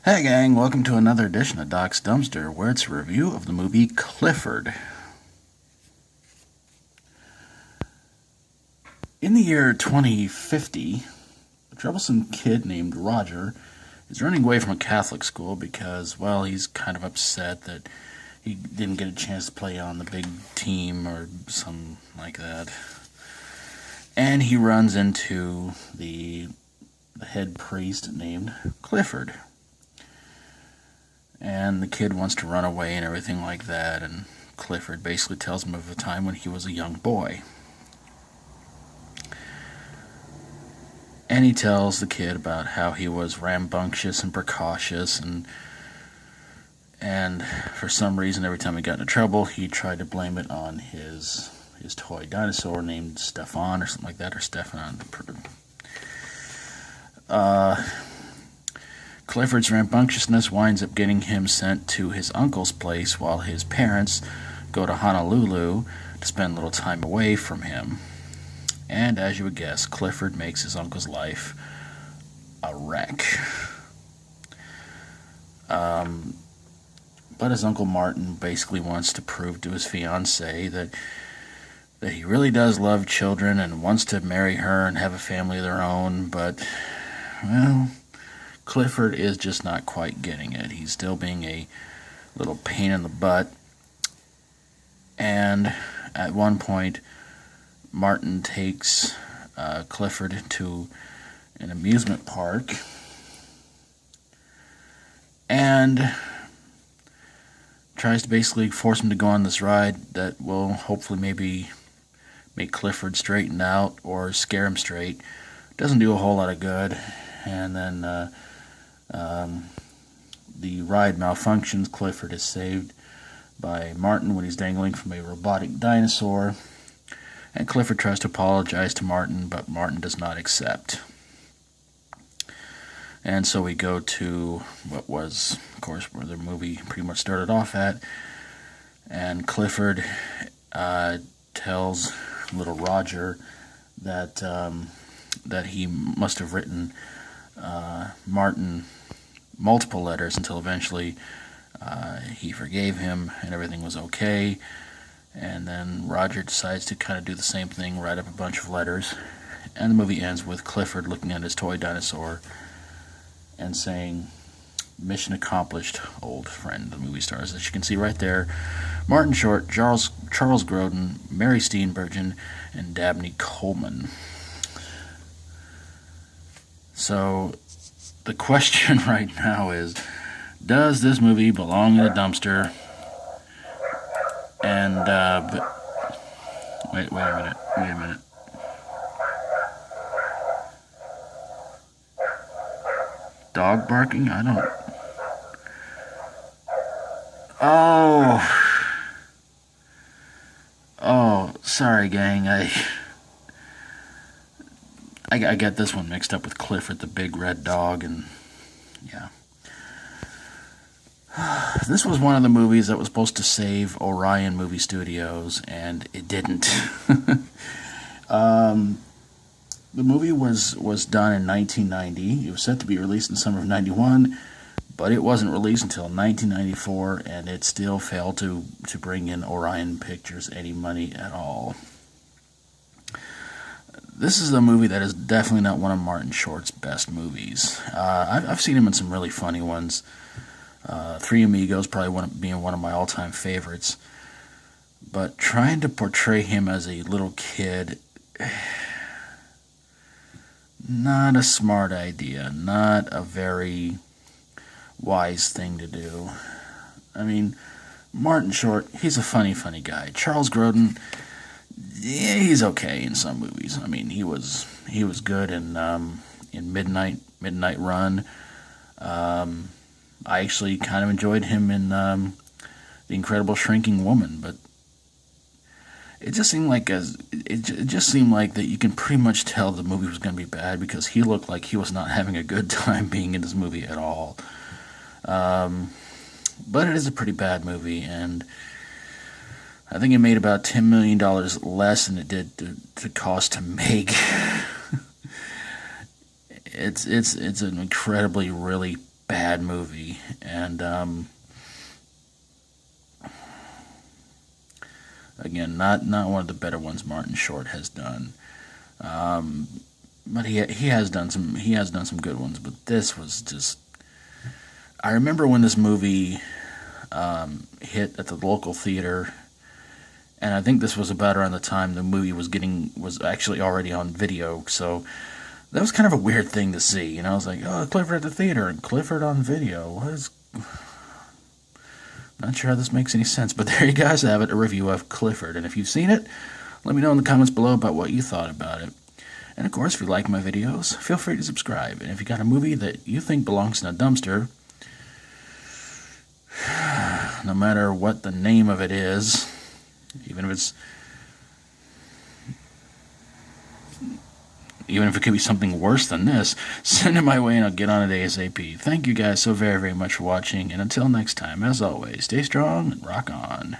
Hey gang, welcome to another edition of Doc's Dumpster, where it's a review of the movie Clifford. In the year 2050, a troublesome kid named Roger is running away from a Catholic school because, well, he's kind of upset that he didn't get a chance to play on the big team or something like that. And he runs into the head priest named Clifford. And the kid wants to run away and everything like that, and Clifford basically tells him of a time when he was a young boy. And he tells the kid about how he was rambunctious and precautious, and for some reason, every time he got into trouble, he tried to blame it on his toy dinosaur named Stefan or something like that, or Stefan. Clifford's rambunctiousness winds up getting him sent to his uncle's place while his parents go to Honolulu to spend a little time away from him. And as you would guess, Clifford makes his uncle's life a wreck. But his Uncle Martin basically wants to prove to his fiancée that he really does love children and wants to marry her and have a family of their own, but, well, Clifford is just not quite getting it. He's still being a little pain in the butt. And at one point, Martin takes Clifford to an amusement park and tries to basically force him to go on this ride that will hopefully maybe make Clifford straighten out or scare him straight. Doesn't do a whole lot of good. And then the ride malfunctions. Clifford is saved by Martin when he's dangling from a robotic dinosaur. And Clifford tries to apologize to Martin, but Martin does not accept. And so we go to what was, of course, where the movie pretty much started off at. And Clifford tells little Roger that he must have written Martin multiple letters until eventually he forgave him and everything was okay. And then Roger decides to kind of do the same thing, write up a bunch of letters. And the movie ends with Clifford looking at his toy dinosaur and saying, "Mission accomplished, old friend." The movie stars, as you can see right there, Martin Short, Charles Grodin, Mary Steenburgen, and Dabney Coleman. So the question right now is, does this movie belong in a dumpster? And wait a minute. Dog barking? I don't. Oh, sorry, gang. I got this one mixed up with Clifford the big red dog, and yeah. This was one of the movies that was supposed to save Orion Movie Studios, and it didn't. The movie was done in 1990. It was set to be released in summer of 91, but it wasn't released until 1994, and it still failed to bring in Orion Pictures any money at all. This is a movie that is definitely not one of Martin Short's best movies. I've seen him in some really funny ones. Three Amigos probably being one of my all-time favorites. But trying to portray him as a little kid, not a smart idea. Not a very wise thing to do. I mean, Martin Short, he's a funny guy. Charles Grodin, yeah, he's okay in some movies. I mean, he was good in Midnight Run. I actually kind of enjoyed him in The Incredible Shrinking Woman, but it just seemed like that you can pretty much tell the movie was going to be bad because he looked like he was not having a good time being in this movie at all. But it is a pretty bad movie, and I think it made about $10 million less than it did to cost to make. It's an incredibly, really bad movie. And again, not one of the better ones Martin Short has done. But he has done some good ones. But this was just. I remember when this movie hit at the local theater, and I think this was about around the time the movie was actually already on video. So that was kind of a weird thing to see. I was like, oh, Clifford at the theater and Clifford on video. What is? Not sure how this makes any sense, but there you guys have it, a review of Clifford. And if you've seen it, let me know in the comments below about what you thought about it. And of course, if you like my videos, feel free to subscribe. And if you got a movie that you think belongs in a dumpster, no matter what the name of it is, even if it could be something worse than this, send it my way and I'll get on it ASAP. Thank you guys so very, very much for watching, and until next time, as always, stay strong and rock on.